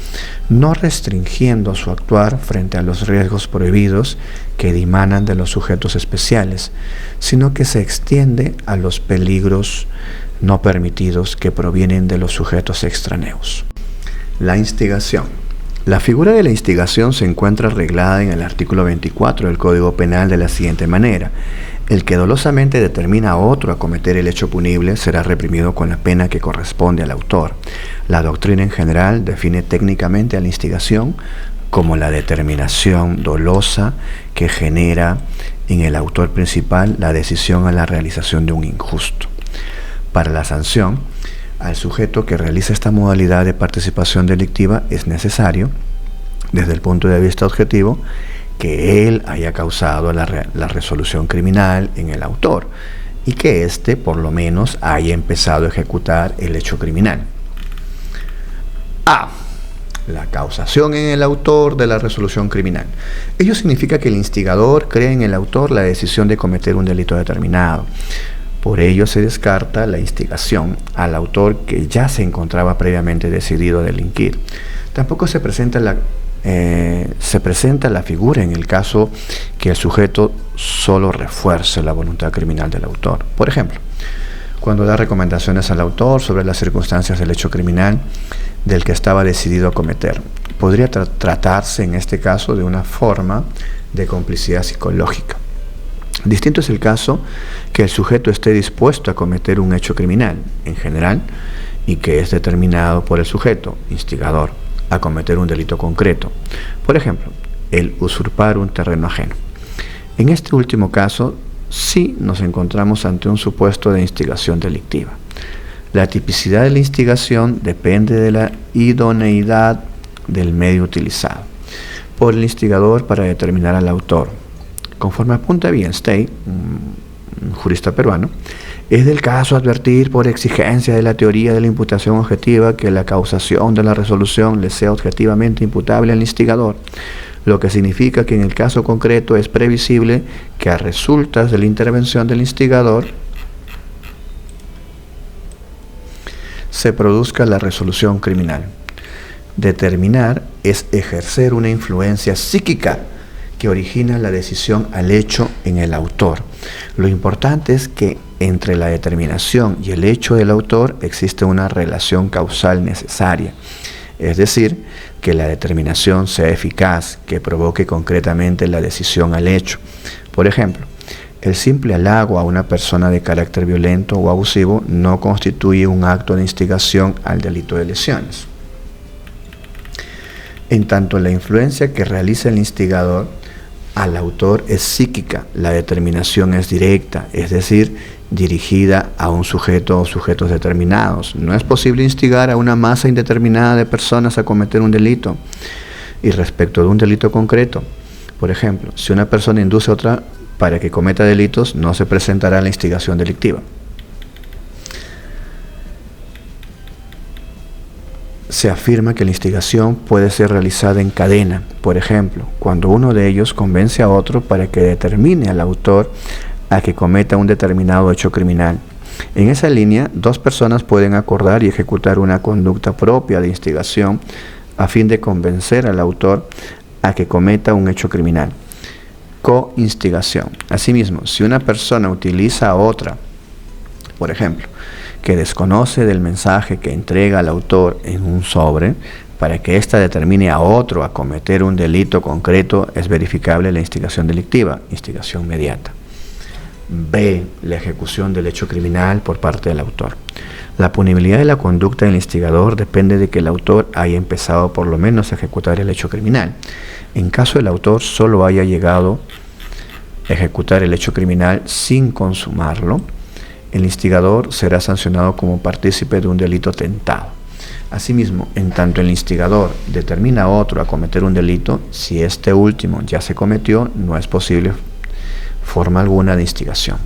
Speaker 1: no restringiendo su actuar frente a los riesgos prohibidos que dimanan de los sujetos especiales, sino que se extiende a los peligros no permitidos que provienen de los sujetos extraneos. La instigación. La figura de la instigación se encuentra reglada en el artículo 24 del Código Penal de la siguiente manera: el que dolosamente determina a otro a cometer el hecho punible será reprimido con la pena que corresponde al autor. La doctrina en general define técnicamente a la instigación como la determinación dolosa que genera en el autor principal la decisión a la realización de un injusto. Para la sanción, al sujeto que realiza esta modalidad de participación delictiva es necesario, desde el punto de vista objetivo, que él haya causado la resolución criminal en el autor y que éste por lo menos haya empezado a ejecutar el hecho criminal. A. La causación en el autor de la resolución criminal. Ello significa que el instigador cree en el autor la decisión de cometer un delito determinado. Por ello se descarta la instigación al autor que ya se encontraba previamente decidido a delinquir. Tampoco se presenta la figura en el caso que el sujeto solo refuerce la voluntad criminal del autor. Por ejemplo, cuando da recomendaciones al autor sobre las circunstancias del hecho criminal del que estaba decidido a cometer. Podría tratarse en este caso de una forma de complicidad psicológica. Distinto es el caso que el sujeto esté dispuesto a cometer un hecho criminal en general y que es determinado por el sujeto, instigador, a cometer un delito concreto. Por ejemplo, el usurpar un terreno ajeno. En este último caso, sí nos encontramos ante un supuesto de instigación delictiva. La tipicidad de la instigación depende de la idoneidad del medio utilizado por el instigador para determinar al autor. Conforme apunta Bienstein, un jurista peruano, es del caso advertir por exigencia de la teoría de la imputación objetiva que la causación de la resolución le sea objetivamente imputable al instigador, lo que significa que en el caso concreto es previsible que a resultas de la intervención del instigador se produzca la resolución criminal. Determinar es ejercer una influencia psíquica que origina la decisión al hecho en el autor. Lo importante es que entre la determinación y el hecho del autor existe una relación causal necesaria, es decir, que la determinación sea eficaz, que provoque concretamente la decisión al hecho. Por ejemplo, el simple halago a una persona de carácter violento o abusivo no constituye un acto de instigación al delito de lesiones. En tanto, la influencia que realiza el instigador al autor es psíquica, la determinación es directa, es decir, dirigida a un sujeto o sujetos determinados. No es posible instigar a una masa indeterminada de personas a cometer un delito. Y respecto de un delito concreto, por ejemplo, si una persona induce a otra para que cometa delitos, no se presentará la instigación delictiva. Se afirma que la instigación puede ser realizada en cadena, por ejemplo, cuando uno de ellos convence a otro para que determine al autor a que cometa un determinado hecho criminal. En esa línea, dos personas pueden acordar y ejecutar una conducta propia de instigación a fin de convencer al autor a que cometa un hecho criminal. Coinstigación. Asimismo, si una persona utiliza a otra, por ejemplo, que desconoce del mensaje que entrega al autor en un sobre, para que ésta determine a otro a cometer un delito concreto, es verificable la instigación delictiva, instigación mediata. B. La ejecución del hecho criminal por parte del autor. La punibilidad de la conducta del instigador depende de que el autor haya empezado por lo menos a ejecutar el hecho criminal. En caso el autor solo haya llegado a ejecutar el hecho criminal sin consumarlo, el instigador será sancionado como partícipe de un delito tentado. Asimismo, en tanto el instigador determina a otro a cometer un delito, si este último ya se cometió, no es posible forma alguna de instigación.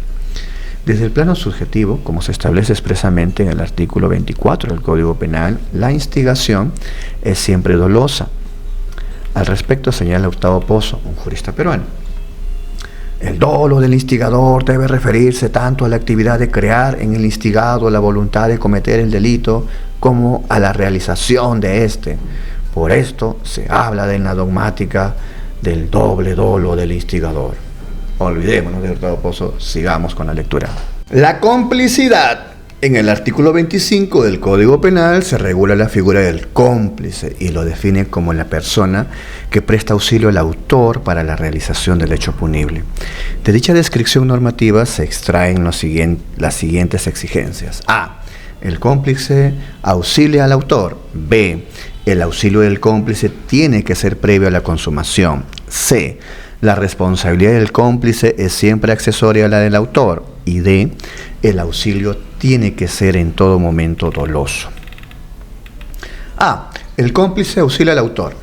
Speaker 1: Desde el plano subjetivo, como se establece expresamente en el artículo 24 del Código Penal, la instigación es siempre dolosa. Al respecto señala Gustavo Pozo, un jurista peruano. El dolo del instigador debe referirse tanto a la actividad de crear en el instigado la voluntad de cometer el delito como a la realización de éste. Por esto se habla en la dogmática del doble dolo del instigador. Olvidémonos de Gustavo Pozo, sigamos con la lectura. La complicidad. En el artículo 25 del Código Penal se regula la figura del cómplice y lo define como la persona que presta auxilio al autor para la realización del hecho punible. De dicha descripción normativa se extraen las siguientes exigencias. A. El cómplice auxilia al autor. B. El auxilio del cómplice tiene que ser previo a la consumación. C. La responsabilidad del cómplice es siempre accesoria a la del autor. Y D. El auxilio tiene que ser en todo momento doloso. A. El cómplice auxilia al autor.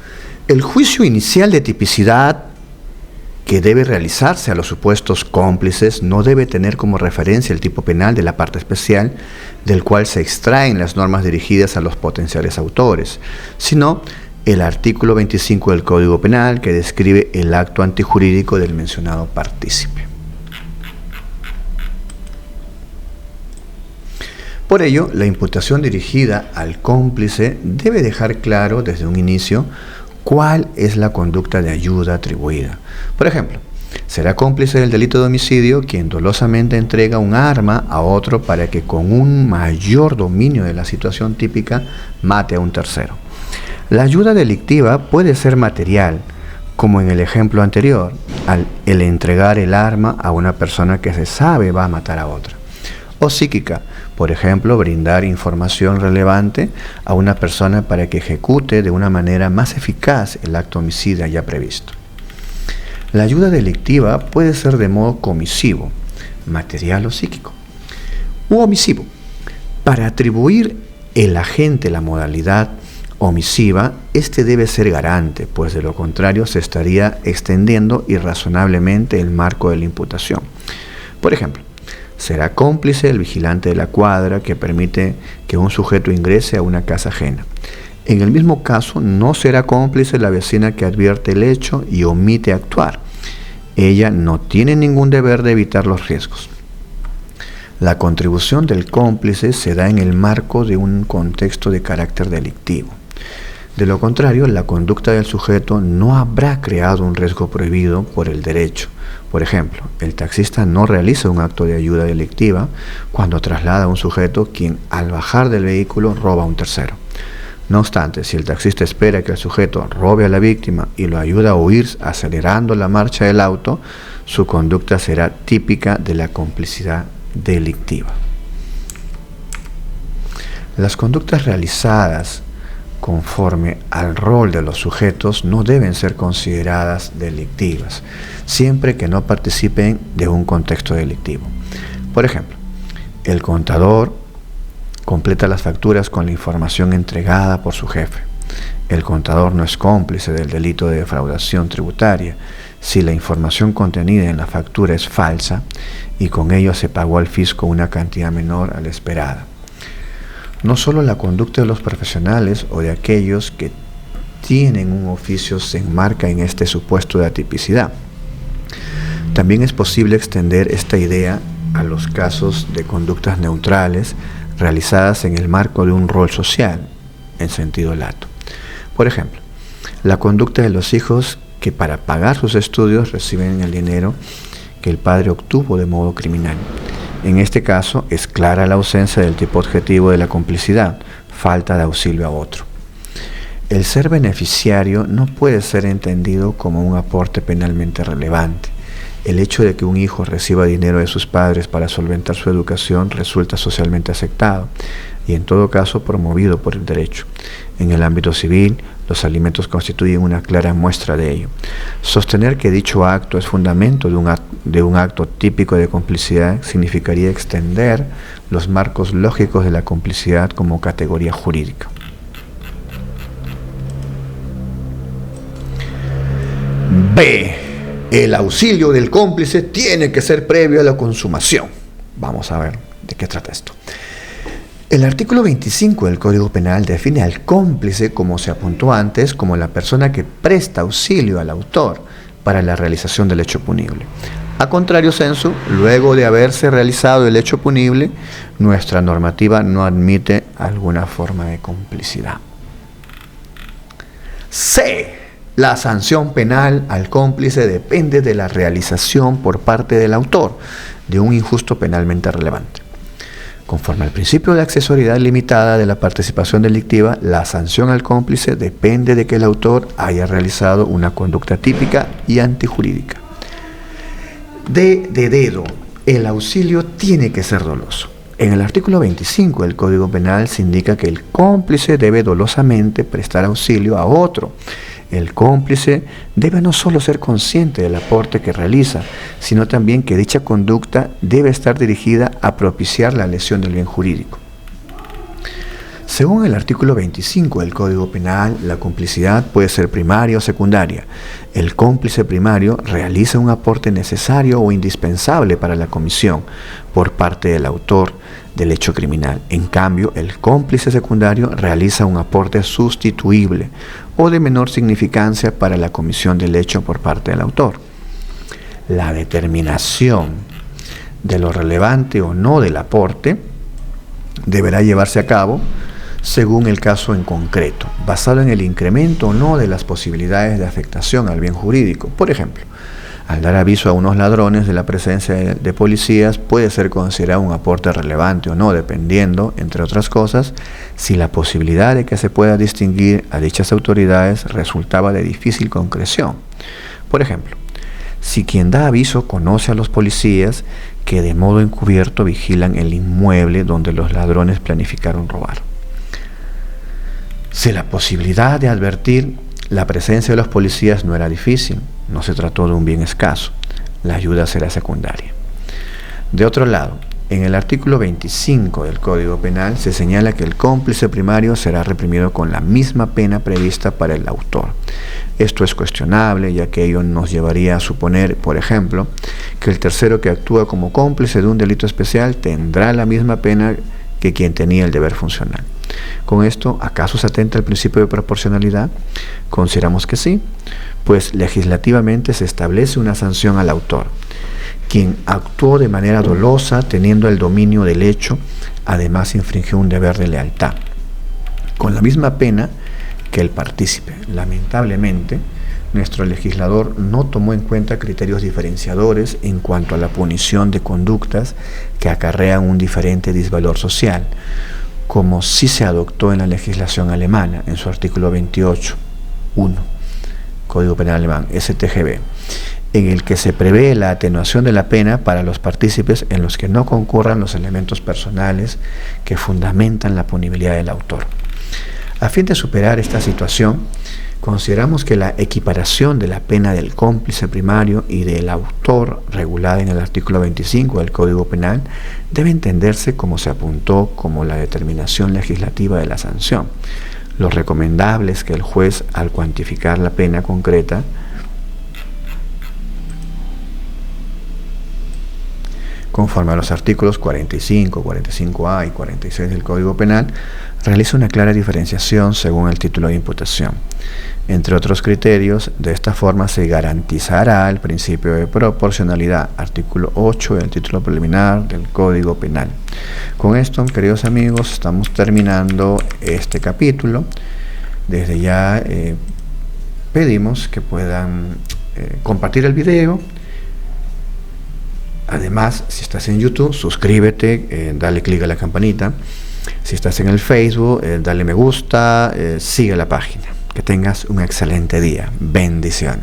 Speaker 1: El juicio inicial de tipicidad que debe realizarse a los supuestos cómplices no debe tener como referencia el tipo penal de la parte especial del cual se extraen las normas dirigidas a los potenciales autores, sino el artículo 25 del Código Penal que describe el acto antijurídico del mencionado partícipe. Por ello, la imputación dirigida al cómplice debe dejar claro desde un inicio cuál es la conducta de ayuda atribuida. Por ejemplo, será cómplice del delito de homicidio quien dolosamente entrega un arma a otro para que con un mayor dominio de la situación típica mate a un tercero. La ayuda delictiva puede ser material, como en el ejemplo anterior, el entregar el arma a una persona que se sabe va a matar a otra. O psíquica, por ejemplo, brindar información relevante a una persona para que ejecute de una manera más eficaz el acto homicida ya previsto. La ayuda delictiva puede ser de modo comisivo, material o psíquico, u omisivo. Para atribuir el agente la modalidad omisiva, este debe ser garante, pues de lo contrario se estaría extendiendo irrazonablemente el marco de la imputación. Por ejemplo, será cómplice el vigilante de la cuadra que permite que un sujeto ingrese a una casa ajena. En el mismo caso, no será cómplice la vecina que advierte el hecho y omite actuar. Ella no tiene ningún deber de evitar los riesgos. La contribución del cómplice se da en el marco de un contexto de carácter delictivo. De lo contrario, la conducta del sujeto no habrá creado un riesgo prohibido por el derecho. Por ejemplo, el taxista no realiza un acto de ayuda delictiva cuando traslada a un sujeto quien al bajar del vehículo roba a un tercero. No obstante, si el taxista espera que el sujeto robe a la víctima y lo ayuda a huir acelerando la marcha del auto, su conducta será típica de la complicidad delictiva. Las conductas realizadas conforme al rol de los sujetos no deben ser consideradas delictivas, siempre que no participen de un contexto delictivo. Por ejemplo, el contador completa las facturas con la información entregada por su jefe. El contador no es cómplice del delito de defraudación tributaria si la información contenida en la factura es falsa y con ello se pagó al fisco una cantidad menor a la esperada. No solo la conducta de los profesionales o de aquellos que tienen un oficio se enmarca en este supuesto de atipicidad. También es posible extender esta idea a los casos de conductas neutrales realizadas en el marco de un rol social, en sentido lato. Por ejemplo, la conducta de los hijos que para pagar sus estudios reciben el dinero que el padre obtuvo de modo criminal. En este caso, es clara la ausencia del tipo objetivo de la complicidad, falta de auxilio a otro. El ser beneficiario no puede ser entendido como un aporte penalmente relevante. El hecho de que un hijo reciba dinero de sus padres para solventar su educación resulta socialmente aceptado y en todo caso promovido por el derecho. En el ámbito civil, los alimentos constituyen una clara muestra de ello. Sostener que dicho acto es fundamento de un acto típico de complicidad significaría extender los marcos lógicos de la complicidad como categoría jurídica. B. El auxilio del cómplice tiene que ser previo a la consumación. Vamos a ver de qué trata esto. El artículo 25 del Código Penal define al cómplice, como se apuntó antes, como la persona que presta auxilio al autor para la realización del hecho punible. A contrario sensu, luego de haberse realizado el hecho punible, nuestra normativa no admite alguna forma de complicidad. C. La sanción penal al cómplice depende de la realización por parte del autor de un injusto penalmente relevante. Conforme al principio de accesoriedad limitada de la participación delictiva, la sanción al cómplice depende de que el autor haya realizado una conducta típica y antijurídica. D de dedo, el auxilio tiene que ser doloso. En el artículo 25 del Código Penal se indica que el cómplice debe dolosamente prestar auxilio a otro. El cómplice debe no solo ser consciente del aporte que realiza, sino también que dicha conducta debe estar dirigida a propiciar la lesión del bien jurídico. Según el artículo 25 del Código Penal, la complicidad puede ser primaria o secundaria. El cómplice primario realiza un aporte necesario o indispensable para la comisión por parte del autor del hecho criminal. En cambio, el cómplice secundario realiza un aporte sustituible o de menor significancia para la comisión del hecho por parte del autor. La determinación de lo relevante o no del aporte deberá llevarse a cabo según el caso en concreto, basado en el incremento o no de las posibilidades de afectación al bien jurídico. Por ejemplo, al dar aviso a unos ladrones de la presencia de policías puede ser considerado un aporte relevante o no, dependiendo, entre otras cosas, si la posibilidad de que se pueda distinguir a dichas autoridades resultaba de difícil concreción. Por ejemplo, si quien da aviso conoce a los policías que de modo encubierto vigilan el inmueble donde los ladrones planificaron robar. Si la posibilidad de advertir la presencia de los policías no era difícil, no se trató de un bien escaso, la ayuda será secundaria. De otro lado, en el artículo 25 del Código Penal se señala que el cómplice primario será reprimido con la misma pena prevista para el autor. Esto es cuestionable, ya que ello nos llevaría a suponer, por ejemplo, que el tercero que actúa como cómplice de un delito especial tendrá la misma pena que quien tenía el deber funcional. Con esto, ¿acaso se atenta al principio de proporcionalidad? Consideramos que sí, pues legislativamente se establece una sanción al autor, quien actuó de manera dolosa teniendo el dominio del hecho, además infringió un deber de lealtad, con la misma pena que el partícipe. Lamentablemente, nuestro legislador no tomó en cuenta criterios diferenciadores en cuanto a la punición de conductas que acarrean un diferente disvalor social, como sí se adoptó en la legislación alemana, en su artículo 28.1, Código Penal Alemán, StGB, en el que se prevé la atenuación de la pena para los partícipes en los que no concurran los elementos personales que fundamentan la punibilidad del autor. A fin de superar esta situación, consideramos que la equiparación de la pena del cómplice primario y del autor, regulada en el artículo 25 del Código Penal, debe entenderse como se apuntó como la determinación legislativa de la sanción. Lo recomendable es que el juez, al cuantificar la pena concreta, conforme a los artículos 45, 45A y 46 del Código Penal, realiza una clara diferenciación según el título de imputación. Entre otros criterios, de esta forma se garantizará el principio de proporcionalidad, artículo 8 del título preliminar del Código Penal. Con esto, queridos amigos, estamos terminando este capítulo. Desde ya pedimos que puedan compartir el video. Además, si estás en YouTube, suscríbete, dale clic a la campanita. Si estás en el Facebook, dale me gusta, sigue la página. Que tengas un excelente día. Bendiciones.